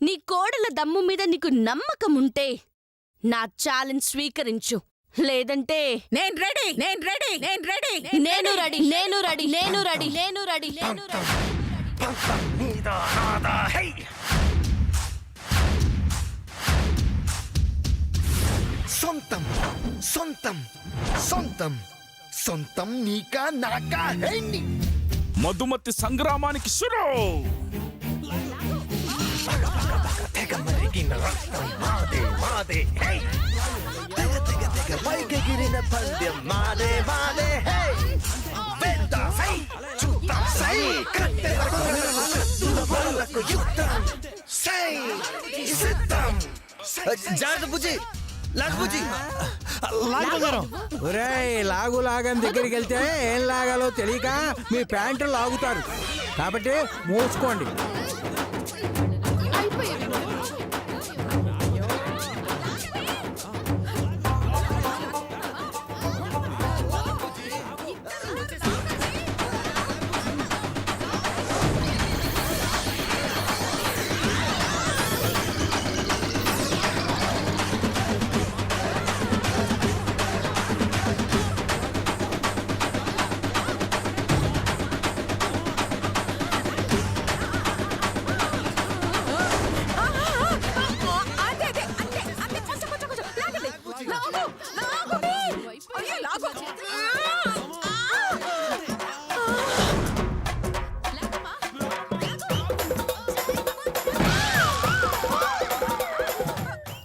నీ కోడల దమ్ము మీద నీకు నమ్మకం ఉంటే నా ఛాలెంజ్ స్వీకరించు, లేదంటే నేను రెడీ. సొంతం సొంతం సొంతం సొంతం నీకా నాకా హై నీ. మధుమతి సంగ్రామానికి శురు. తెగ మరిగిన రక్తం మాదే మాదే హై. తెగ తెగ తెగ పైకెగిరిన పందెం మాదే మాదే హై. వేద్దాం సై చూద్దాం సై కత్తెర కొరలకు బరులకు యుద్ధం సై సిద్ధం. జాగ్రత్త బుజ్జి, లాగు బుజ్జి. లాగు లాగని దగ్గరికి వెళ్తే ఏం లాగాలో తెలియక మీ ప్యాంటు లాగుతారు, కాబట్టి మూసుకోండి.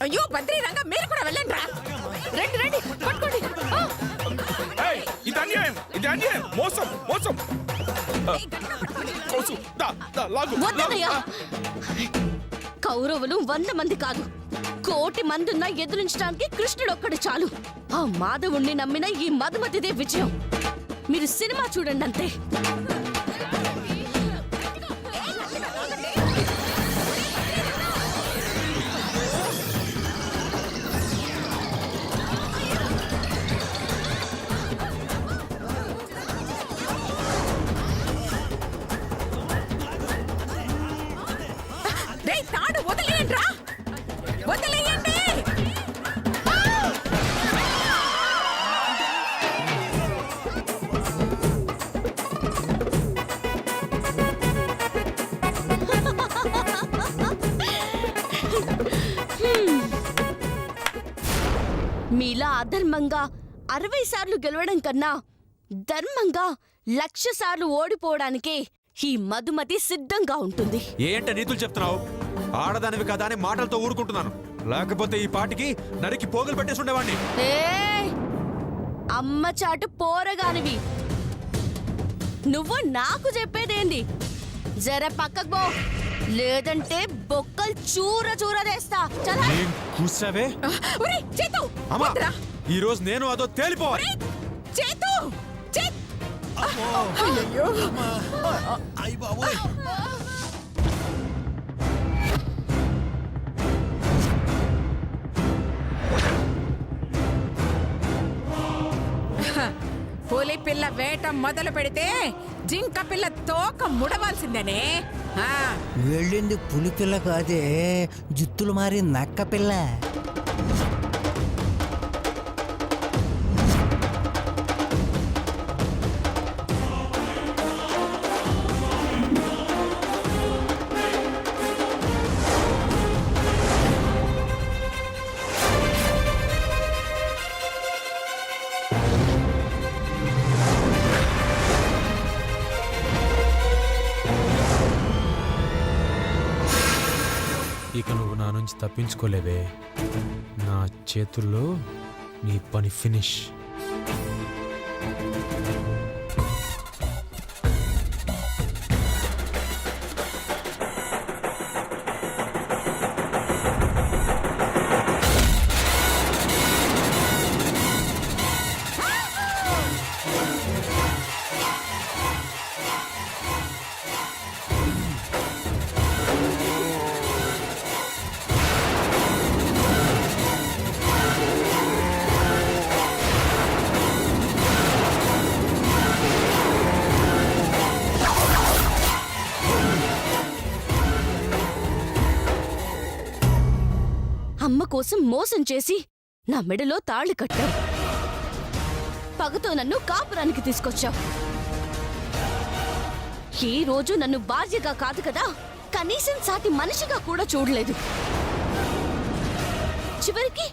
అయ్యో బద్రీ రంగా, మీరు కూడా వెళ్ళండి రా. రండి పట్టుకోండి. ఇది అన్యాయం, ఇది అన్యాయం, మోసం మోసం. వద్దనయ్యా, కౌరవులు 100 మంది కాదు, 1,000,000 మందున్నా ఎదురించడానికి కృష్ణుడొక్కడు చాలు. ఆ మాధవుణ్ణి నమ్మిన ఈ మధుమతిదే విజయం. మీరు సినిమా చూడండి అంతే. తాడు వదిలేయండి రా, వదిలేయండి. మీలా అధర్మంగా 60 సార్లు గెలవడం కన్నా ధర్మంగా 1,00,000 సార్లు ఓడిపోవడానికే ఈ మధుమతి సిద్ధంగా ఉంటుంది. ఏంట నీతులు చెప్తున్నావు? ఆడదానివి కదా అని మాటలతో ఊరుకుంటున్నాను, లేకపోతే ఈ పాటికి నరికి పోగులు పెట్టేసి ఉండేవాడిని. అమ్మ చాటు పోరగానివి నువ్వు నాకు చెప్పేదేంది? జర పక్కకు పో, లేదంటే బొక్కలు చూర చూరదేస్తా. చలా. కూసావే ఈ రోజు నేను అదో తేలిపోవాలి. పులి పిల్ల వేట మొదలు పెడితే జింక పిల్ల తోక ముడవాల్సిందేనే. వెళ్ళింది పులి పిల్ల కాదే, జుత్తులు మారి నక్క పిల్ల. ఇక నువ్వు నా నుంచి తప్పించుకోలేవే. నా చేతుల్లో నీ పని ఫినిష్. కోసం మోసం చేసి నా మెడలో తాళి కట్టావు. పగతో నన్ను కాపురానికి తీసుకొచ్చావు. ఈ రోజు నన్ను భార్యగా కాదు కదా, కనీసం సాటి మనిషిగా కూడా చూడలేదు. చివరికి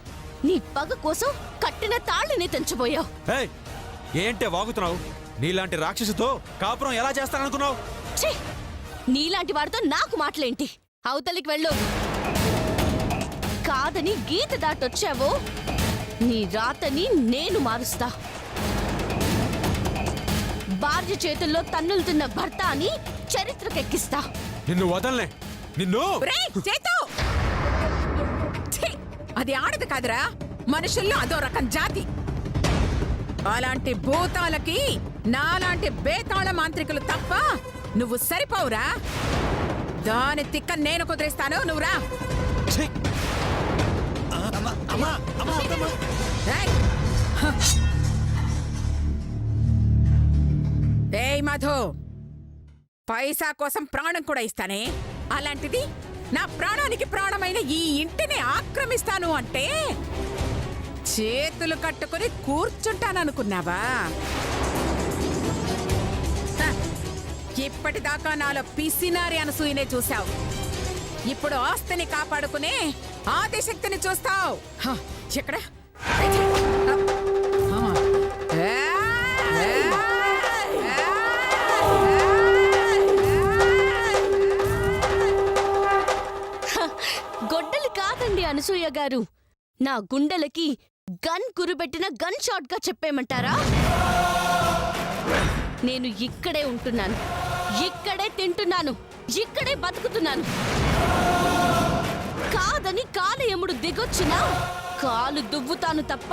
నీ పగ కోసం కట్టిన తాళిని తెంచబోయావు. ఏయ్, ఏంటే వాగుతున్నావు? నీలాంటి రాక్షసుతో కాపురం ఎలా చేస్తాననుకున్నావు? ఛీ! నీలాంటి వాడితో నాకు మాటలేంటి? అవతలికి వెళ్ళు. కాదని గీత దాటొచ్చావో నీ రాతని నేను మారుస్తా. భార్య చేతుల్లో తన్నులుతున్న భర్త అని చరిత్రకెక్కిస్తా. నిన్ను వదలనే. నిన్ను ఒరేయ్, చేతు! ఛీ! అది ఆడదు కాదురా, మనుషుల్లో అదో రకం జాతి. అలాంటి భూతాలకి నాలాంటి బేతాళ మాంత్రికులు తప్ప నువ్వు సరిపోవురా. దాని తిక్క నేను కుదిరిస్తాను, నువ్వురా. ఛీ! ఏయ్! ఏయ్ మధు, పైసా కోసం ప్రాణం కూడా ఇస్తానే, అలాంటిది నా ప్రాణానికి ప్రాణమైన ఈ ఇంటిని ఆక్రమిస్తాను అంటే చేతులు కట్టుకుని కూర్చుంటాననుకున్నావా? హ, ఇప్పటిదాకా నాలో పిసినారి అనసూయనే చూశావు. ఇప్పుడు ఆస్తిని కాపాడుకునే ఆదిశక్తిని చూస్తావు. హ, ఎక్కడ? గొడ్డలి కాదండి అనసూయ గారు, నా గుండెలకి గన్ కురుబెట్టిన గన్ షాట్ గా చెప్పేమంటారా? నేను ఇక్కడే ఉంటున్నాను, ఇక్కడే తింటున్నాను, ఇక్కడే బతుకుతున్నాను. కాదని కాలయముడు దిగొచ్చినా కాలు దువ్వుతాను తప్ప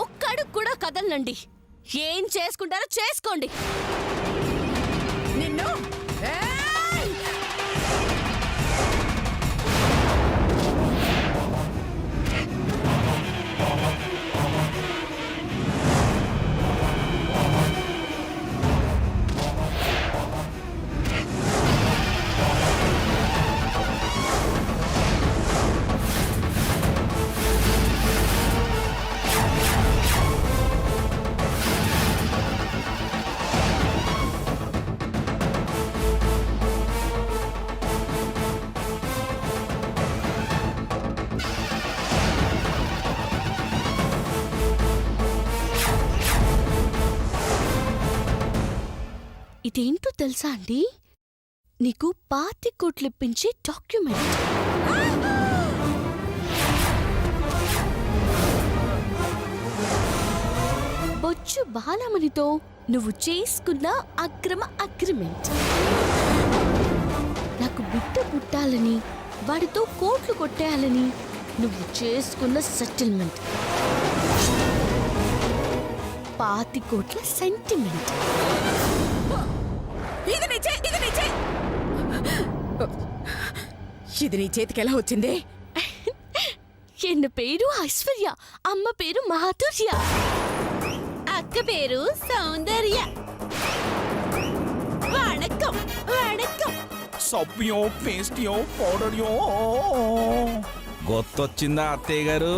ఒక్క అడుగు కూడా కదలనండి. ఏం చేసుకుంటారో చేసుకోండి. నిన్ను ఏయ్! ఇదేంటో తెలుసా అండి? నీకు 25 కోట్లు ఇప్పించే డాక్యుమెంట్. బొచ్చు బాలమణితో నువ్వు చేసుకున్న అగ్రిమెంట్. నాకు బిడ్డ పుట్టాలని, వాడితో కోట్లు కొట్టేయాలని నువ్వు చేసుకున్న సెటిల్మెంట్. 25 కోట్ల సెంటిమెంట్. ఇది నీ చేతికి ఎలా వచ్చింది? ఎన్న పేరు ఐశ్వర్య, అమ్మ పేరు మాధుర్య, అక్క పేరు సౌందర్య. వణకం వణకం. సబ్బియో పేస్టియో పౌడర్యో గొత్తొచ్చిందా అత్తయ్య గారు?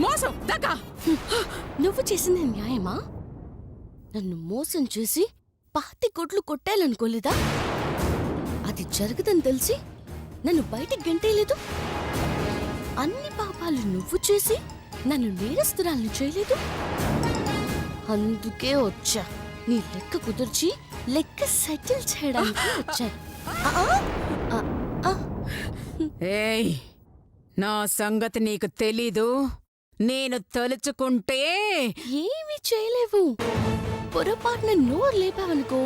మోసం దగా. నువ్వు చేసింది న్యాయమా? నన్ను మోసం చేసి 25 కోట్లు కొట్టాలనుకోలేదా? అది జరగదని తెలిసి నన్ను బయటికి గంటేయలేదు. అన్ని పాపాలు నువ్వు చేసి నన్ను నేరస్తురాలను చేయలేదు. అందుకే వచ్చా, నీ లెక్క కుదిర్చి లెక్క సెటిల్ చేయడానికి వచ్చాను. ఏయ్, నా సంగతి నీకు తెలీదు. నేను తలుచుకుంటే ఏమీ చేయలేవు. పొరపాటున నోరు లేపావనుకో,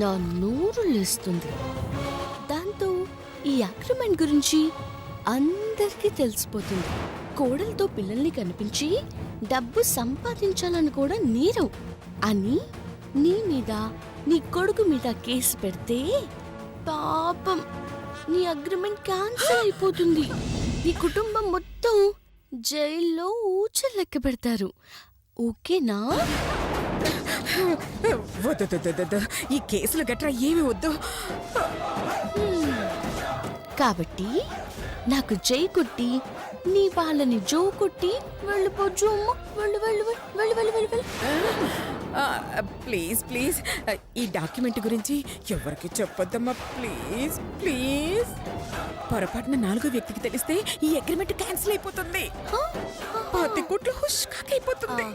నా నోరు లేస్తుంది. దాంతో ఈ అగ్రిమెంట్ గురించి అందరికీ తెలిసిపోతుంది. కోడలతో పిల్లల్ని కనిపించి డబ్బు సంపాదించాలని కూడా నేరం అని నీ మీద, నీ కొడుకు మీద కేసు పెడితే పాపం నీ అగ్రిమెంట్ క్యాన్సిల్ అయిపోతుంది. నీ కుటుంబం మొత్తం జైల్లో ఊచలు లెక్క పెడతారు. ఓకేనా? వద్దు. ఈ కేసులు గట్రా ఏమి వద్దు. కాబట్టి నాకు జై కొట్టి నీ వాళ్ళని జో కొట్టి వెళ్ళిపో జోమ్మ వెళ్ళు వెళ్ళు వెళ్ళు వెళ్ళు వెళ్ళు వెళ్ళు ప్లీజ్ ఈ డాక్యుమెంట్ గురించి ఎవరికి చెప్పొద్దమ్మా, ప్లీజ్. పొరపాటున 4వ వ్యక్తికి తెలిస్తే ఈ అగ్రిమెంట్ క్యాన్సిల్ అయిపోతుంది. 10 కోట్లు హుష్కాకైపోతుంది.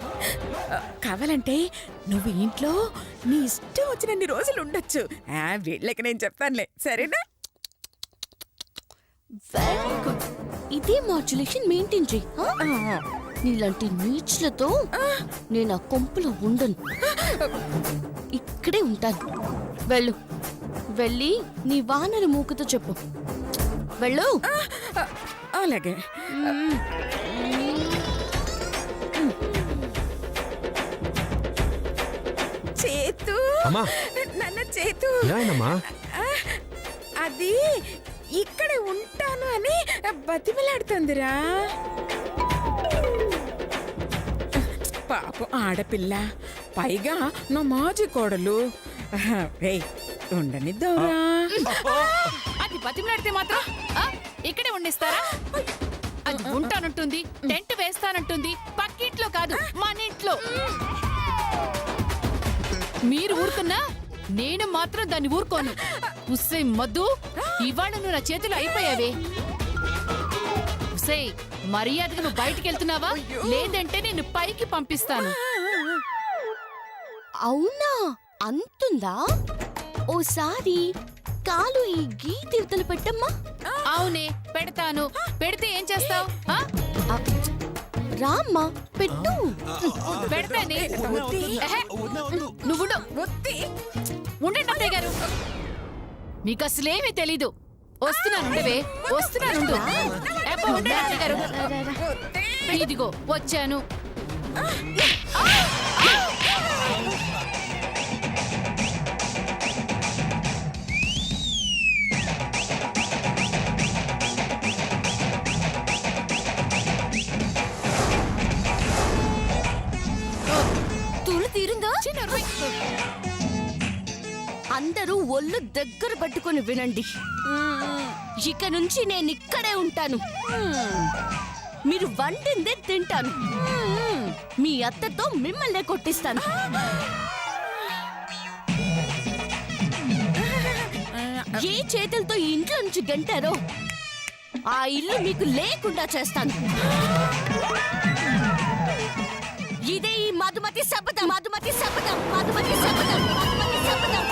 కావాలంటే నువ్వు ఇంట్లో నీ ఇష్టం వచ్చినన్ని రోజులు ఉండొచ్చు. వీళ్ళకి నేను చెప్తానులే, సరేనా? Very good. ఇదే మాడ్యులేషన్ మెయింటైన్ చెయ్యి. నీలాంటి నీచ్లతో నేను ఆ కొంపులో ఉండను, ఇక్కడే ఉంటాను. వెళ్ళు, వెళ్ళి నీ వానర మూకతో చెప్పు. వెళ్ళు. అలాగే. చేతు, అమ్మా. నన్న చేతు, ఏమైందమ్మా? అది ఇక్కడే ఉంటాను అని బతిమలాడుతుందిరా. పాపం ఆడపిల్ల, పైగా నా మాజీ కోడలు. ఉండనిద్దాంరా. అది బతిమలాడితే మాత్రం ఇక్కడే ఉండిస్తారా? అది ఉంటానంటుంది, టెంట్ వేస్తానంటుంది, పక్కింట్లో కాదు మన ఇంట్లో. మీరు ఊరుకున్నా నేను మాత్రం దాన్ని ఊరుకోను. ఉస్సే మద్దు, ఇవాళ నువ్వు నా చేతులు అయిపోయావే. ఉస్సే, మర్యాదగా నువ్వు బయటికి వెళ్తున్నావా? లేదంటే నేను పైకి పంపిస్తాను. అవునా, అంతుందా? ఓసారి కాలు ఈ గీతలు పెట్టమ్మా. అవునే, పెడతాను. పెడితే ఏం చేస్తావు? రామ్మా, పెట్టు. పెడతానే. ఎహె, నువ్వు ఉండండి అత్తయ్య గారు. మీకు అసలేమీ తెలీదు. వస్తున్నానుండవే, వస్తున్నానుండు. ఎప్పుడు ఉండండి అత్తయ్య గారు. ఇదిగో వచ్చాను. తులు తీరుందా? అందరూ ఒళ్ళు దగ్గర పట్టుకొని వినండి. ఇక నుంచి నేను ఇక్కడే ఉంటాను. మీరు వండిందే తింటాను. మీ అత్తతో మిమ్మల్నే కొట్టిస్తాను. ఏ చేతులతో ఈ ఇంట్లో నుంచి గంటారో ఆ ఇల్లు మీకు లేకుండా చేస్తాను. ఇదే ఈ మధుమతి శపథం. మధుమతి శపథం. మధుమతి శపథం. మధుమతి శపథం.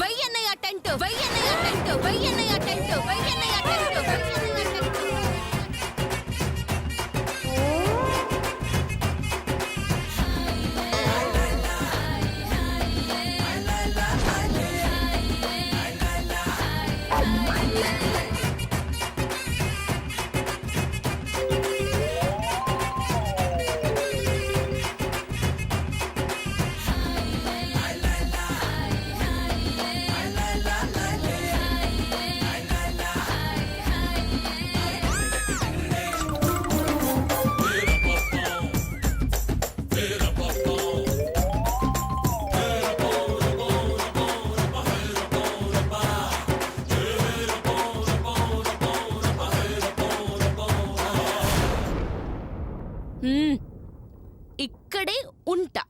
వెయ్యన్నయ్య టెంట్, వెయ్యన్నయ్య టెంట్, వెయ్యన్నయ్య టెంట్, వెయ్యన్నయ్య టెంట్, వెయ్యన్నయ్య టెంట్. ఇక్కడే ఉంటా.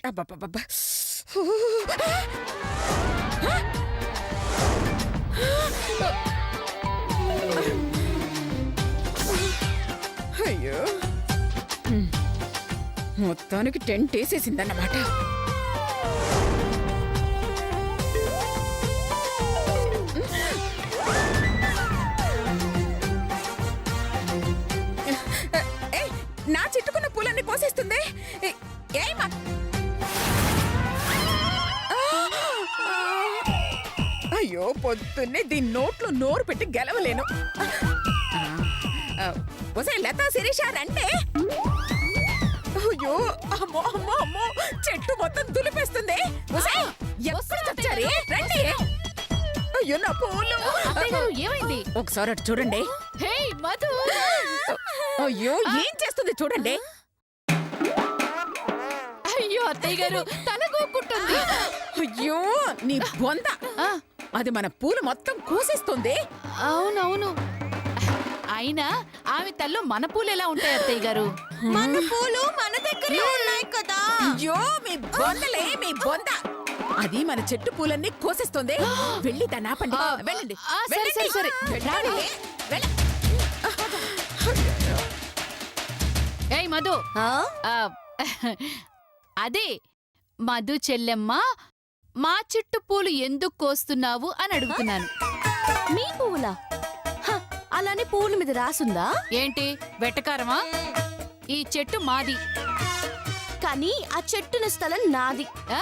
అబ్బబ్బబ్బబ్బా. అయ్యో. మొత్తానికి టెంట్ వేసేసిందన్నమాట. ఏయ్, నా చెట్టుకున్న పూలన్నీ కోసేస్తుంది. ఏయ్, అయ్యో, పొద్దున్నే దీని నోట్లో నోరు పెట్టి గెలవలేను. ఒసే లతా శిరీష రండి. అయ్యో, అమ్మో అమ్మో అమ్మో, చెట్టు మొత్తం దులిపేస్తుంది. ఒసే, ఎప్పుడు చచ్చారు? రండి. అయ్యో, నా పూలు. అత్తయ్య గారు ఏమైంది? ఒకసారి అటు చూడండి. హే మధు, అయ్యో, ఏం చేస్తుంది చూడండి. అయ్యో అత్తయ్య గారు తల గోక్కుంటుంది. అయ్యో, నీ బొంద. అది మన పూలు మొత్తం కోసేస్తుంది. అవునవును, అయినా ఆమె తల్లో మన పూలు ఎలా ఉంటాయి అత్తయ్య గారు? మన పూలు మన దగ్గరే ఉన్నాయి కదా. అయ్యో, మీ బొందలే, మీ బొంద. అది మన చెట్టు పూలన్నీ కోసేస్తుంది. వెళ్ళి దాన్ని ఆపండి. వెళ్ళండి. సరే సరే సరే వెళ్ళండి. వెళ్ళ- ఏయ్ మధు, ఆ? ఆ, అదే మధు చెల్లెమ్మ, మా చెట్టు పూలు ఎందుకు కోస్తున్నావు అని అడుగుతున్నాను. మీ పువ్వులా? హ, అలానే పువ్వుల మీద రాసుందా? ఏంటి వెటకారమా? ఈ చెట్టు మాది. కానీ ఆ చెట్టున స్థలం నాది. ఆ?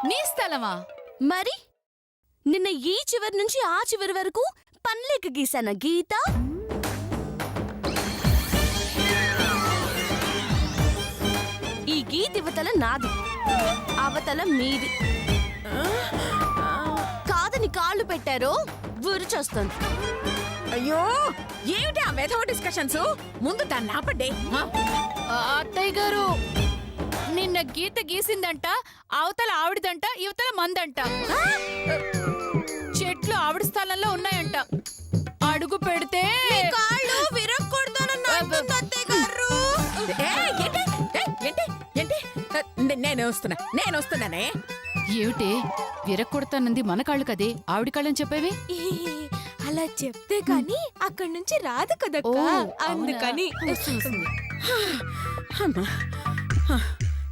నీ స్థలమా? మరి నిన్న ఈ చివరి నుంచి ఆ చివరి వరకు పన్లేక గీసాన గీత. ఈ గీత ఇవతల నాది, అవతల మీది. కాదని కాళ్ళు పెట్టారో ఊరిచొస్తుంది. అయ్యో, ఏమిటి ఆ మెథడ్ డిస్కషన్స్? ముందు దాన్ని ఆపండి. అత్తయ్య గారు, నిన్న గీత గీసిందంట, అవతల ఆవిడదంట, యువతల మందంట. చెట్లు ఆవిడ స్థలంలో ఉన్నాయంట. అడుగు పెడితే కాళ్ళు ఏంటి? ఏంటి? ఏంటి? నేను వస్తున్నానే. ఏమిటే విరక్కొడతానంది మన కాళ్ళు కదే, ఆవిడ కాళ్ళని చెప్పేవి? అలా చెప్తే కానీ అక్కడి నుంచి రాదు కదా, అందుకని. అమ్మా,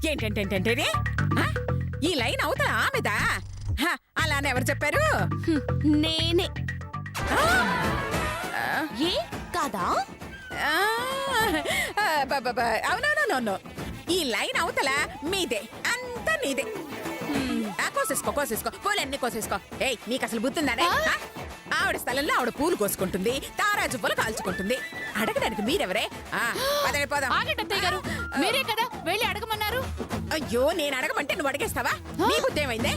ఏంటంటే ఈ లైన్ అవతల ఆమెదా? అలానే ఎవరు చెప్పారు? నేనే. ఏ కాదా? అవునవునవును, ఈ లైన్ అవతల మీదే, అంతా నీదే. కోసేసుకో పూలన్నీ కోసేసుకో. ఏయ్, నీకు అసలు బుద్ధిందానే? ఆవిడ స్థలంలో ఆవిడ పూలు కోసుకుంటుంది, తారాజు పూలు కాల్చుకుంటుంది. అడగడానికి మీరెవరే? పదవి పోదాం. ఆగండి అత్తయ్య గారు, మీరే కదా వెళ్ళి అడగమన్నారు. అయ్యో, నేను అడగమంటే నువ్వు అడిగేస్తావా? నీ బుద్ధి ఏమైందే?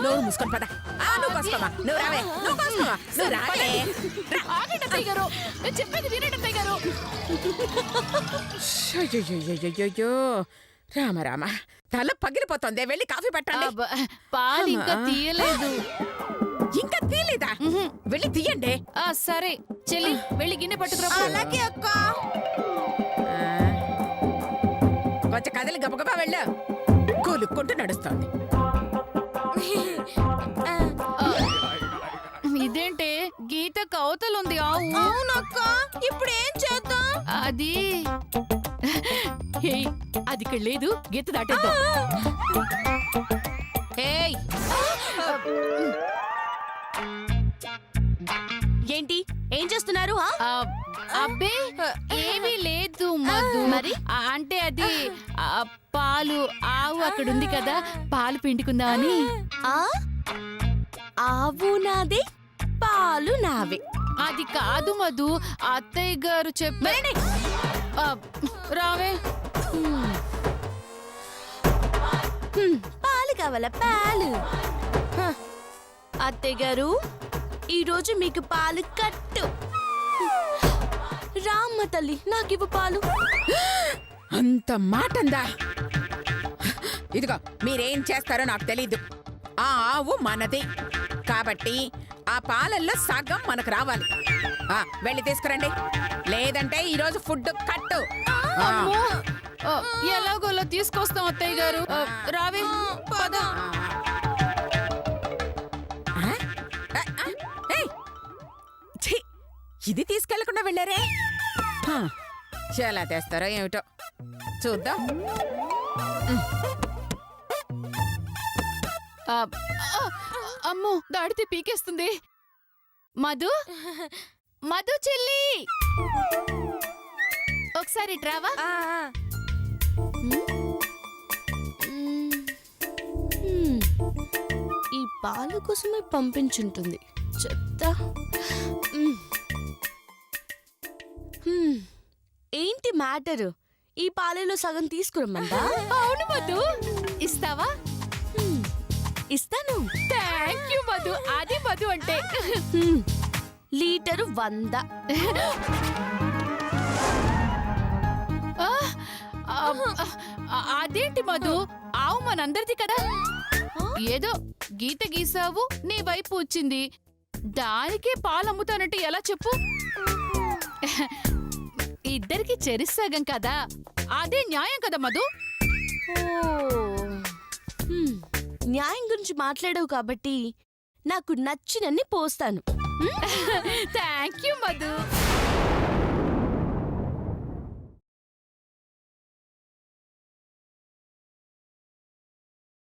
నోరు మూసుకొని పద. నువ్వు కోసుకోమా, నువ్వు రావే, నువ్వు కోసుకోమా, నువ్వు రావే. ఆగండి అత్తయ్య గారు, నేను చెప్పేది వినండి అత్తయ్య గారు. అయ్యో, రామ, తల పగిలిపోతుంది. వెళ్ళి కాఫీ పెట్టండి. అబ్బా, పాలు ఇంకా తీయలేదు. ఇంకా తీయలేదా? వెళ్ళి తీయండి. సరే చెల్లి, వెళ్ళి గిన్నె పట్టుకురా. అలాగే అక్క. కొంచెం కదలి గబగబా వెళ్ళు. కూలుక్కుంటూ నడుస్తోంది. ఇదేంటే గీత కవతలుంది ఆవు. అవునక్క, ఇప్పుడు ఏం చేద్దాం? అది ఏయ్, అది ఇక్కడ లేదు, గీత దాటేద్దాం. ఏయ్, ఏంటి ఏం చేస్తున్నారు? అబ్బే ఏమీ లేదు మధు. మరి? అంటే అది పాలు, ఆవు అక్కడ ఉంది కదా, పాలు పిండుకుందామని. ఆవు నాదే, పాలు నావే. అది కాదు మధు, అత్తయ్య గారు చెప్పారు. రావే. పాలు కావాలా? పాలు. అత్తయ్య గారు, ఈరోజు మీకు పాలు కట్టు. రామ్మ తల్లి, నాకివ్వు పాలు. అంత మాటందా? ఇదిగో, మీరేం చేస్తారో నాకు తెలీదు. ఆ ఆవు మనది కాబట్టి ఆ పాలల్లో సగం మనకు రావాలి. వెళ్ళి తీసుకురండి, లేదంటే ఈరోజు ఫుడ్ కట్టు. అమ్మో, ఎలాగోలా తీసుకొస్తాం అత్తయ్య గారు. రావే, పద. ఇది తీసుకెళ్లకుండా వెళ్ళారే. ఎలా తెస్తారో ఏమిటో చూద్దాం. ఆ, ఆ, అమ్మో దాడితే పీకేస్తుంది. మధు మధు చెల్లి ఒకసారి ట్రావా. ఈ పాల కోసమే పంపించుంటుంది చెత్త. ఏంటి మ్యాటరు? ఈ పాలలో సగం తీసుకురమ్మందా? అవును మధు, ఇస్తావా? ఇస్తాను. Thank you Madhu. అది మధు అంటే. లీటరు 100. ఆ, అదేంటి మధు, ఆవు మనందరిది కదా. ఏదో గీత గీసావు, నీ వైపు వచ్చింది, దానికే పాలు అమ్ముతానంటే ఎలా చెప్పు? ఇద్దరికి చెరిసగం కదా, అదే న్యాయం కదా మధు. న్యాయం గురించి మాట్లాడావు కాబట్టి నాకు నచ్చినన్ని పోస్తాను. Thank you Madhu.